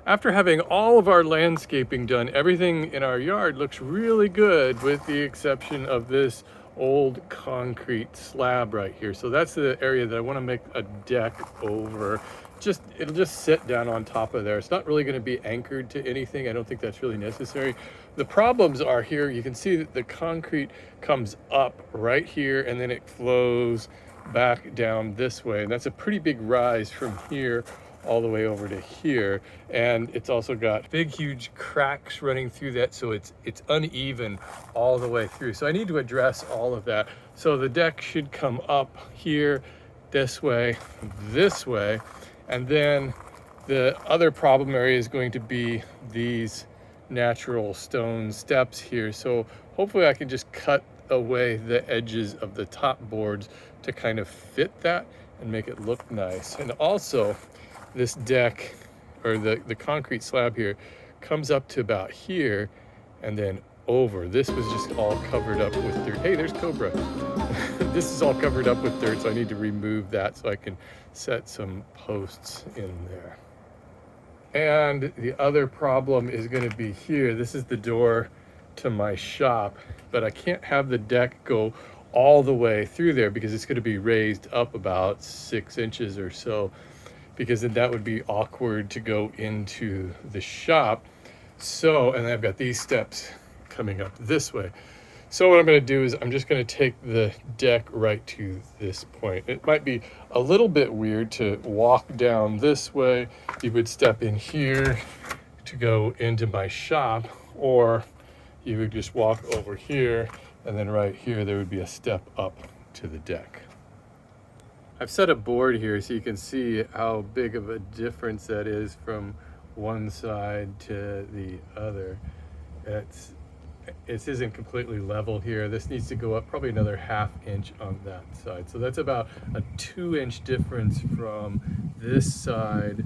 After having all of our landscaping done, everything in our yard looks really good with the exception of this old concrete slab right here. So that's the area that I want to make a deck over. It'll just sit down on top of there. It's not really going to be anchored to anything. I don't think that's really necessary. The problems are here. You can see that the concrete comes up right here and then it flows back down this way. And that's a pretty big rise from here all the way over to here, and it's also got big huge cracks running through that, so it's uneven all the way through. So I need to address all of that. So the deck should come up here this way, and then the other problem area is going to be these natural stone steps here. So hopefully I can just cut away the edges of the top boards to kind of fit that and make it look nice. And also this deck, or the concrete slab here, comes up to about here and then over. This was just all covered up with dirt. Hey, there's Cobra. This is all covered up with dirt, so I need to remove that so I can set some posts in there. And the other problem is going to be here. This is the door to my shop, but I can't have the deck go all the way through there because it's going to be raised up about 6 inches or so, because then that would be awkward to go into the shop. So, and I've got these steps coming up this way. So what I'm going to do is I'm just going to take the deck right to this point. It might be a little bit weird to walk down this way. You would step in here to go into my shop, or you would just walk over here, and then right here there would be a step up to the deck. I've set a board here so you can see how big of a difference that is from one side to the other. It isn't completely level here. This needs to go up probably another 1/2 inch on that side. So that's about a 2-inch difference from this side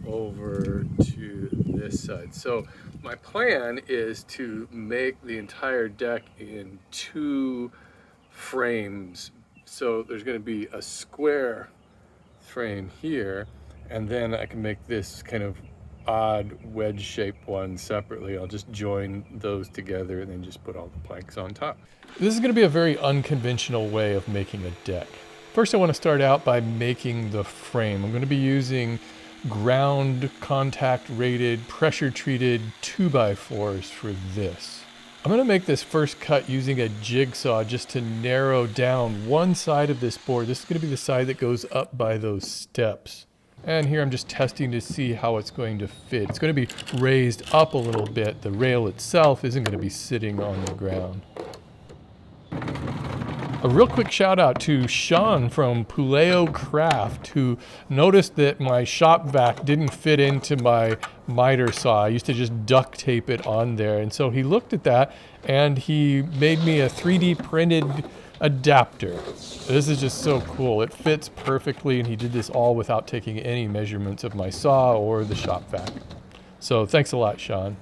over to this side. So my plan is to make the entire deck in 2 frames. So there's going to be a square frame here, and then I can make this kind of odd wedge-shaped one separately. I'll just join those together and then just put all the planks on top. This is going to be a very unconventional way of making a deck. First, I want to start out by making the frame. I'm going to be using ground contact rated, pressure treated 2x4s for this. I'm going to make this first cut using a jigsaw just to narrow down one side of this board. This is going to be the side that goes up by those steps. And here I'm just testing to see how it's going to fit. It's going to be raised up a little bit. The rail itself isn't going to be sitting on the ground. A real quick shout out to Sean from Puleo Craft, who noticed that my shop vac didn't fit into my miter saw. I used to just duct tape it on there. And so he looked at that and he made me a 3D printed adapter. This is just so cool. It fits perfectly, and he did this all without taking any measurements of my saw or the shop vac. So thanks a lot, Sean.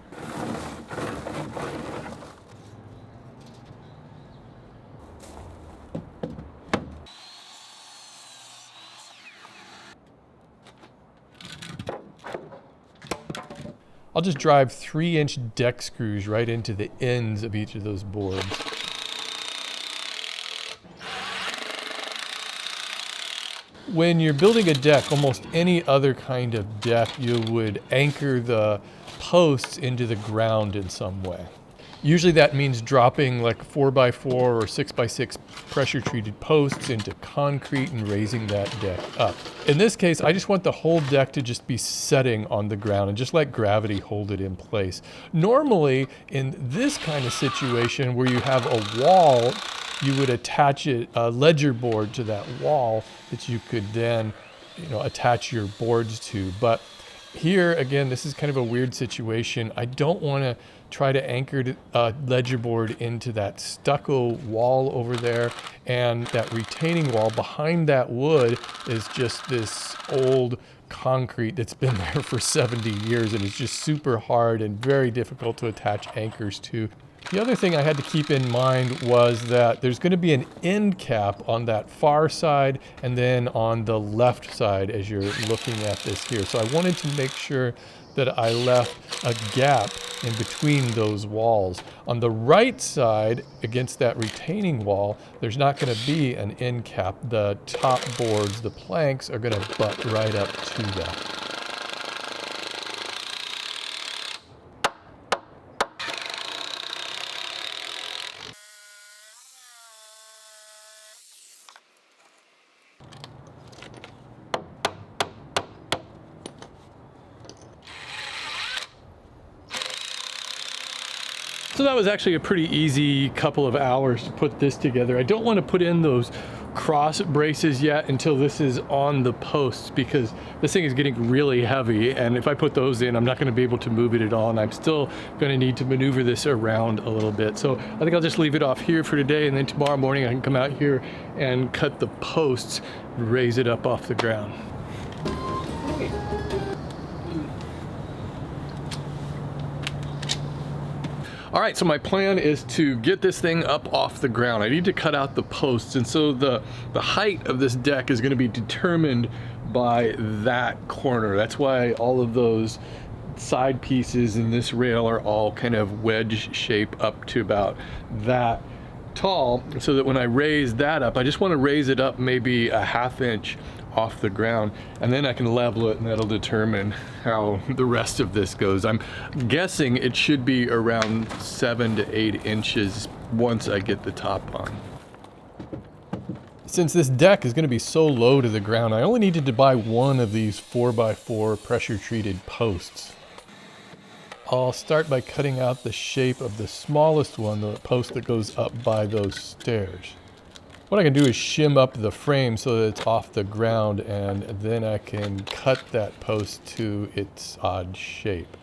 I'll just drive 3-inch deck screws right into the ends of each of those boards. When you're building a deck, almost any other kind of deck, you would anchor the posts into the ground in some way. Usually that means dropping like 4x4 or 6x6 pressure treated posts into concrete and raising that deck up. In this case, I just want the whole deck to just be setting on the ground and just let gravity hold it in place. Normally, in this kind of situation where you have a wall, you would attach a ledger board to that wall that you could then, attach your boards to. But here, again, this is kind of a weird situation. I don't want to try to anchor a ledger board into that stucco wall over there, and that retaining wall behind that wood is just this old concrete that's been there for 70 years, and it's just super hard and very difficult to attach anchors to. The other thing I had to keep in mind was that there's going to be an end cap on that far side and then on the left side as you're looking at this here. So I wanted to make sure that I left a gap in between those walls. On the right side, against that retaining wall, there's not going to be an end cap. The top boards, the planks, are going to butt right up to that. So that was actually a pretty easy couple of hours to put this together. I don't want to put in those cross braces yet until this is on the posts, because this thing is getting really heavy, and if I put those in, I'm not going to be able to move it at all, and I'm still going to need to maneuver this around a little bit. So I think I'll just leave it off here for today, and then tomorrow morning I can come out here and cut the posts, raise it up off the ground. All right, so my plan is to get this thing up off the ground. I need to cut out the posts, and so the height of this deck is going to be determined by that corner. That's why all of those side pieces in this rail are all kind of wedge shape up to about that tall, so that when I raise that up, I just want to raise it up maybe a ½ inch off the ground, and then I can level it, and that'll determine how the rest of this goes. I'm guessing it should be around 7 to 8 inches once I get the top on. Since this deck is going to be so low to the ground, I only needed to buy one of these 4x4 pressure treated posts. I'll start by cutting out the shape of the smallest one, the post that goes up by those stairs. What I can do is shim up the frame so that it's off the ground, and then I can cut that post to its odd shape.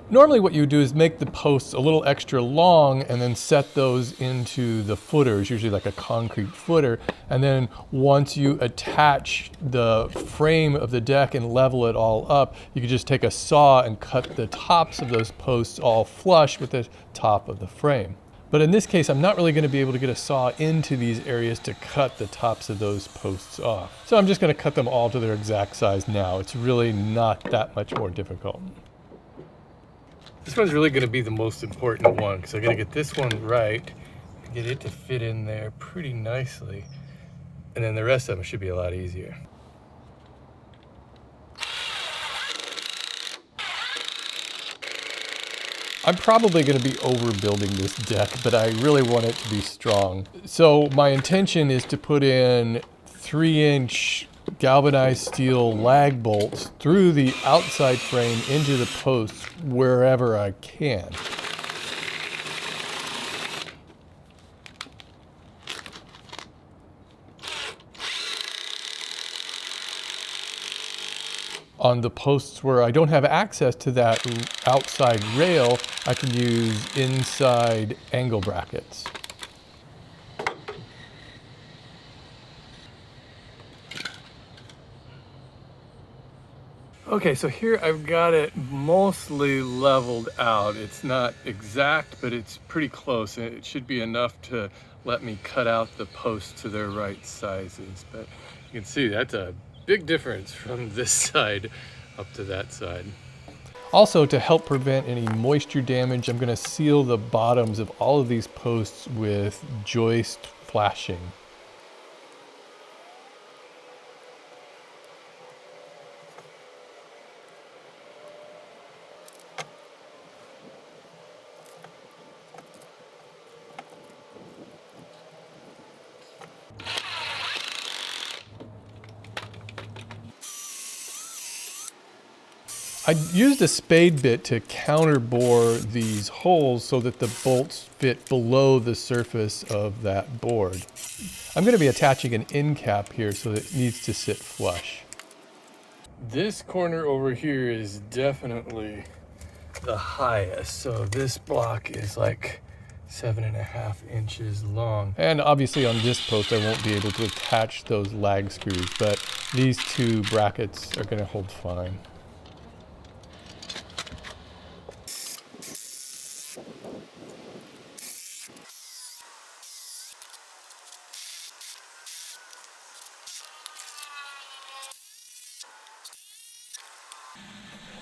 Normally what you do is make the posts a little extra long and then set those into the footers, usually like a concrete footer, and then once you attach the frame of the deck and level it all up, you can just take a saw and cut the tops of those posts all flush with the top of the frame. But in this case, I'm not really going to be able to get a saw into these areas to cut the tops of those posts off. So I'm just going to cut them all to their exact size now. It's really not that much more difficult. This one's really going to be the most important one, because I'm going to get this one right, get it to fit in there pretty nicely, and then the rest of them should be a lot easier. I'm probably going to be overbuilding this deck, but I really want it to be strong. So my intention is to put in 3-inch galvanized steel lag bolts through the outside frame into the posts wherever I can. On the posts where I don't have access to that outside rail, I can use inside angle brackets. Okay, so here I've got it mostly leveled out. It's not exact, but it's pretty close. It should be enough to let me cut out the posts to their right sizes. But you can see that's a big difference from this side up to that side. Also, to help prevent any moisture damage, I'm going to seal the bottoms of all of these posts with joist flashing. I used a spade bit to counterbore these holes so that the bolts fit below the surface of that board. I'm going to be attaching an end cap here so that it needs to sit flush. This corner over here is definitely the highest, so this block is like 7.5 inches long. And obviously on this post I won't be able to attach those lag screws, but these two brackets are going to hold fine.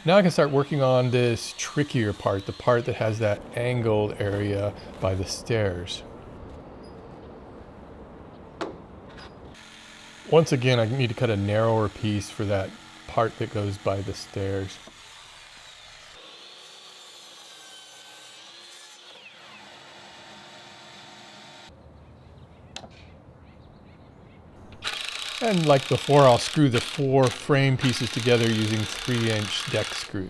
Now I can start working on this trickier part, the part that has that angled area by the stairs. Once again, I need to cut a narrower piece for that part that goes by the stairs. And like before, I'll screw the 4 frame pieces together using 3-inch deck screws.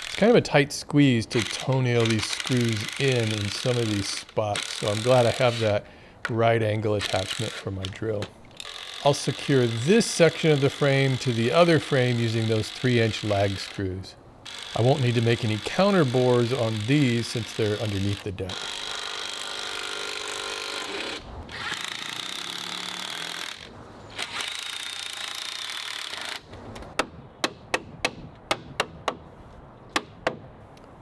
It's kind of a tight squeeze to toenail these screws in some of these spots, so I'm glad I have that right angle attachment for my drill. I'll secure this section of the frame to the other frame using those 3-inch lag screws. I won't need to make any counter bores on these since they're underneath the deck.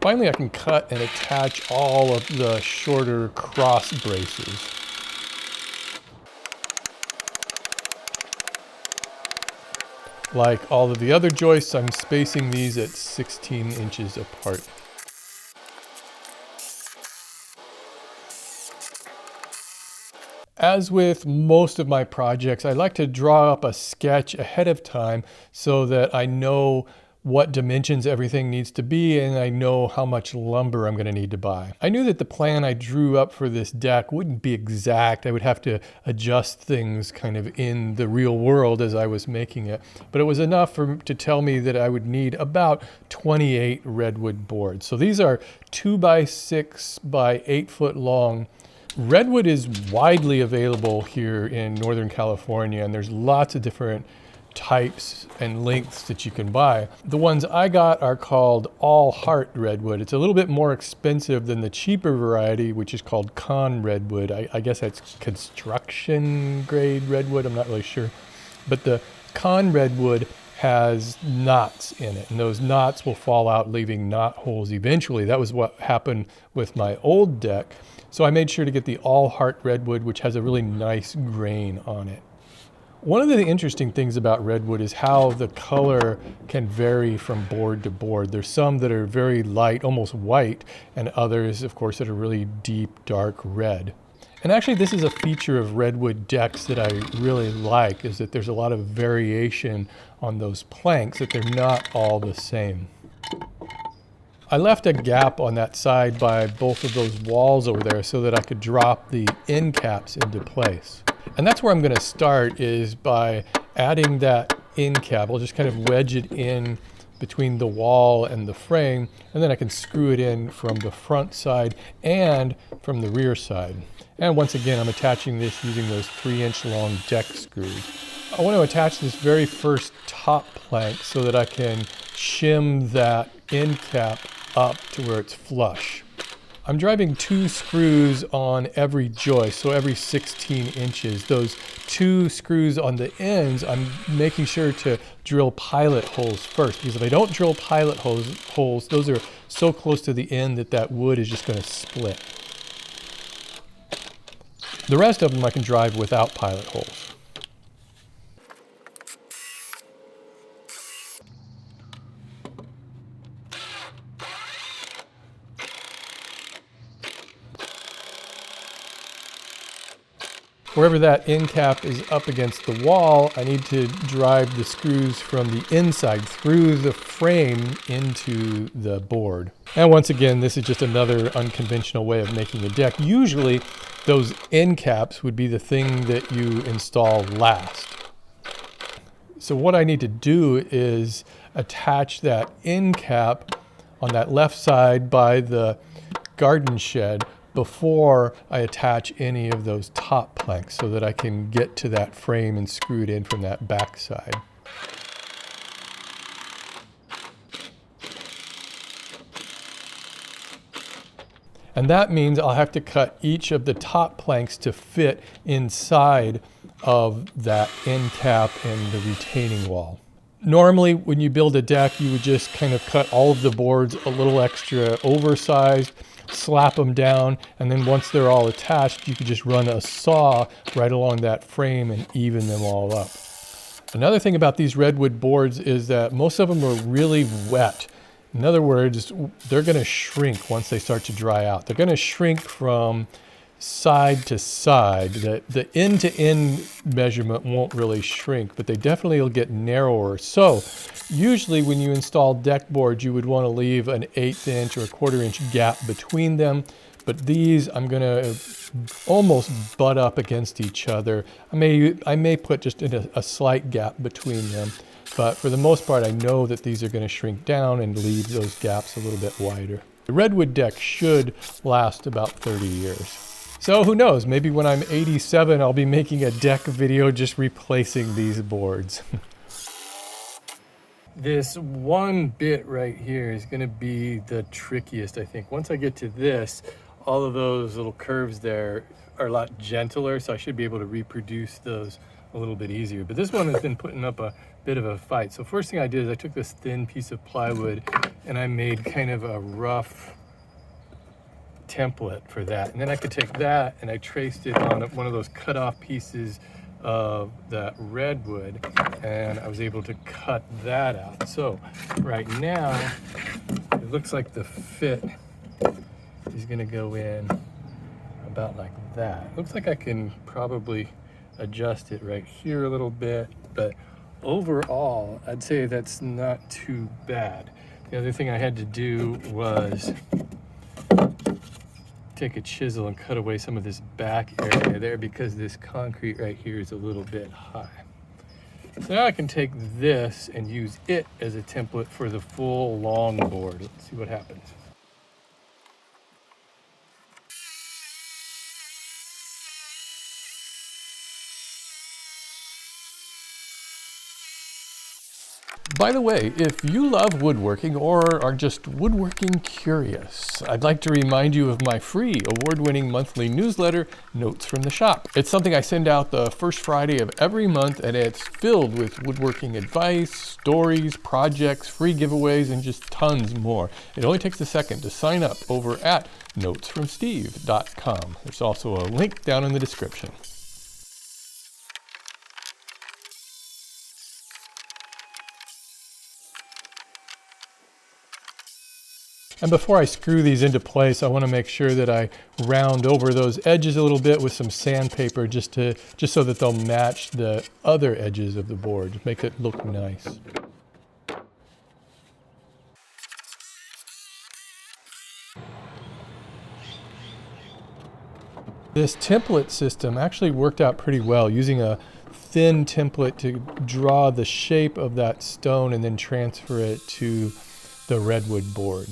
Finally, I can cut and attach all of the shorter cross braces. Like all of the other joists, I'm spacing these at 16 inches apart. As with most of my projects, I like to draw up a sketch ahead of time so that I know what dimensions everything needs to be and I know how much lumber I'm going to need to buy. I knew that the plan I drew up for this deck wouldn't be exact. I would have to adjust things kind of in the real world as I was making it, but it was enough to tell me that I would need about 28 redwood boards. So these are 2x6 by 8 foot long. Redwood is widely available here in Northern California, and there's lots of different types and lengths that you can buy. The ones I got are called all heart redwood. It's a little bit more expensive than the cheaper variety, which is called con redwood. I guess that's construction grade redwood. I'm not really sure. But the con redwood has knots in it, and those knots will fall out, leaving knot holes eventually. That was what happened with my old deck. So I made sure to get the all heart redwood, which has a really nice grain on it. One of the interesting things about redwood is how the color can vary from board to board. There's some that are very light, almost white, and others, of course, that are really deep, dark red. And actually, this is a feature of redwood decks that I really like, is that there's a lot of variation on those planks, that they're not all the same. I left a gap on that side by both of those walls over there so that I could drop the end caps into place. And that's where I'm going to start, is by adding that end cap. I'll just kind of wedge it in between the wall and the frame, and then I can screw it in from the front side and from the rear side. And once again, I'm attaching this using those 3-inch long deck screws. I want to attach this very first top plank so that I can shim that end cap up to where it's flush. I'm driving 2 screws on every joist, so every 16 inches. Those 2 screws on the ends, I'm making sure to drill pilot holes first, because if I don't drill pilot holes, those are so close to the end that wood is just going to split. The rest of them I can drive without pilot holes. Wherever that end cap is up against the wall, I need to drive the screws from the inside through the frame into the board. And once again, this is just another unconventional way of making a deck. Usually, those end caps would be the thing that you install last. So what I need to do is attach that end cap on that left side by the garden shed before I attach any of those top planks, so that I can get to that frame and screw it in from that back side. And that means I'll have to cut each of the top planks to fit inside of that end cap and the retaining wall. Normally, when you build a deck, you would just kind of cut all of the boards a little extra oversized, slap them down, and then once they're all attached, you could just run a saw right along that frame and even them all up. Another thing about these redwood boards is that most of them are really wet. In other words, they're going to shrink once they start to dry out. They're going to shrink from side to side. The end-to-end measurement won't really shrink, but they definitely will get narrower. So usually when you install deck boards, you would want to leave an 1/8 inch or a 1/4 inch gap between them. But these, I'm going to almost butt up against each other. I may put just in a slight gap between them, but for the most part, I know that these are going to shrink down and leave those gaps a little bit wider. The redwood deck should last about 30 years. So who knows, maybe when I'm 87, I'll be making a deck video just replacing these boards. This one bit right here is going to be the trickiest, I think. Once I get to this, all of those little curves there are a lot gentler, so I should be able to reproduce those a little bit easier. But this one has been putting up a bit of a fight. So first thing I did is I took this thin piece of plywood and I made kind of a rough template for that. And then I could take that and I traced it on one of those cut off pieces of that redwood, and I was able to cut that out. So right now, it looks like the fit is gonna go in about like that. Looks like I can probably adjust it right here a little bit, but overall, I'd say that's not too bad. The other thing I had to do was take a chisel and cut away some of this back area there because this concrete right here is a little bit high. So now I can take this and use it as a template for the full long board. Let's see what happens. By the way, if you love woodworking or are just woodworking curious, I'd like to remind you of my free award-winning monthly newsletter, Notes from the Shop. It's something I send out the first Friday of every month, and it's filled with woodworking advice, stories, projects, free giveaways, and just tons more. It only takes a second to sign up over at notesfromsteve.com. There's also a link down in the description. And before I screw these into place, I want to make sure that I round over those edges a little bit with some sandpaper just so that they'll match the other edges of the board. Make it look nice. This template system actually worked out pretty well, using a thin template to draw the shape of that stone and then transfer it to the redwood board.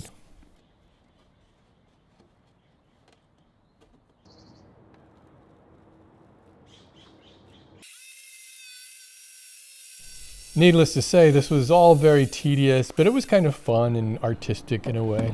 Needless to say, this was all very tedious, but it was kind of fun and artistic in a way.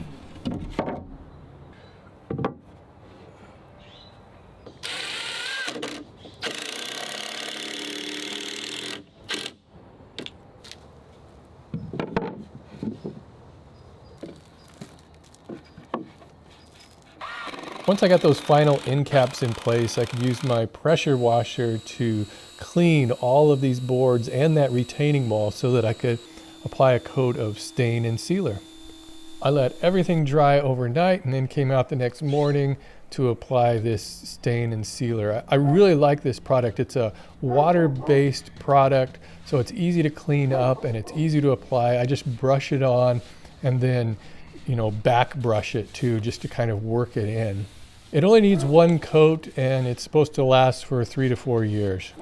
Once I got those final end caps in place, I could use my pressure washer to clean all of these boards and that retaining wall so that I could apply a coat of stain and sealer. I let everything dry overnight and then came out the next morning to apply this stain and sealer. I really like this product. It's a water-based product, so it's easy to clean up and it's easy to apply. I just brush it on and then, back brush it too, just to kind of work it in. It only needs one coat and it's supposed to last for 3 to 4 years.